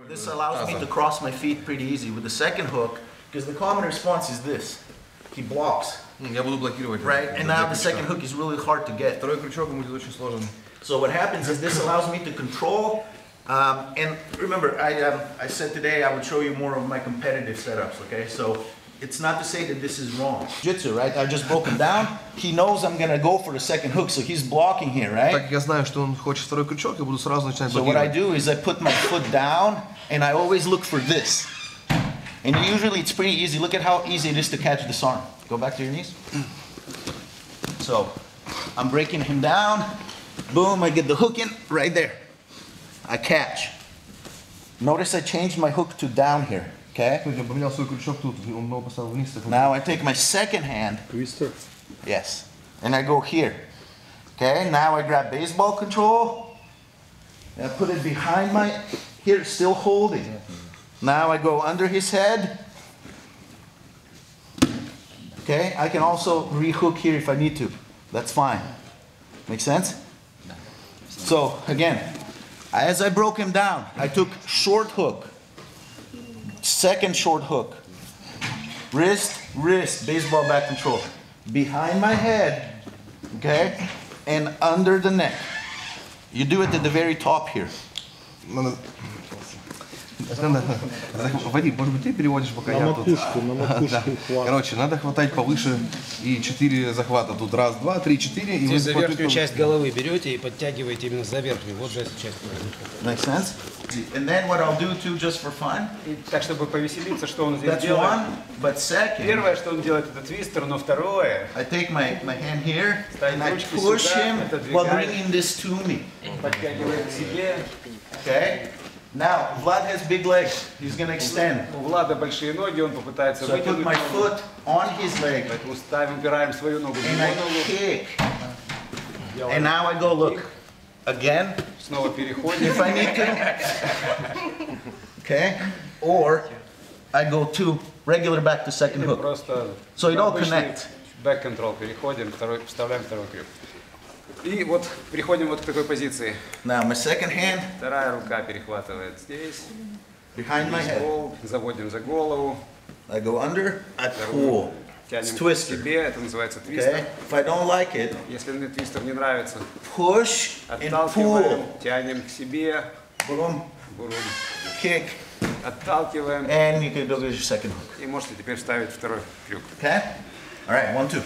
This allows me to cross my feet pretty easy. With the second hook, because the common response is this. He blocks. Я буду блокировать. Right? And now the second hook is really hard to get. Второй крючок будет очень сложен. So what happens is this allows me to control. And remember, I said today I would show you more of my competitive setups, okay? So it's not to say that this is wrong. Jitsu, right? I just broke him down. He knows I'm gonna go for the second hook, so he's blocking here, right? Так я знаю, что он хочет второй крючок, я буду сразу начинать So what I блокировать. do is I put my foot down, and I always look for this. And usually it's pretty easy. Look at how easy it is to catch this arm. Go back to your knees. So I'm breaking him down. Boom, I get the hook in right there. I catch. Notice I changed my hook to down here, okay? Я поменял свой крючок тут, он его поставил вниз. Now I take my second hand. Twister. Yes. And I go here. Okay, now I grab baseball control. And I put it behind my, here, still holding. Now I go under his head. Okay, I can also rehook here if I need to. That's fine. Make sense? So again, as I broke him down, I took short hook, second short hook, wrist, wrist, baseball bat control, behind my head, okay, and under the neck. You do it at the very top here. Вадим, может быть, ты переводишь, пока я тут. На макушку хват. Короче, надо хватать повыше и 4 захвата. Тут раз, два, три, 4. И Здесь за верхнюю часть головы берете и подтягиваете именно за верхнюю. Вот же часть головы. Make sense? And then what I'll do too, just for fun. И так, чтобы повеселиться, что он здесь That's делает. one, but second. Первое, что он делает, это твистер, но второе. I take my hand here Ставим and I ручки push сюда, him while отодвигаем. bringing this to me. Подтягиваем к себе. Okay? Now, Vlad has big legs. He's going to extend. У Влада большие ноги, он попытается So I put вытянуть my ногу. foot on his leg Поэтому ставим, упираем свою ногу в and его I ногу. kick. And Делаем. now I go, look, again, Снова переходим. if I need to. Okay? Or I go to regular back to second Или hook. просто So it all обычный connect. back control. Переходим, вставляем второй крюк. И вот приходим вот к такой позиции. Now my second hand Вторая рука перехватывает здесь. behind my head. Пол, заводим за голову. I go under, I pull. It's Тянем к twister. себе, это называется твистер. Okay? If I don't like it, Если мне твистер не нравится, push and отталкиваем, pull. тянем к себе, Boom, бурум, kick, отталкиваем. and you can do your second hook. И можете теперь вставить второй крюк. Okay? All right, 1, 2.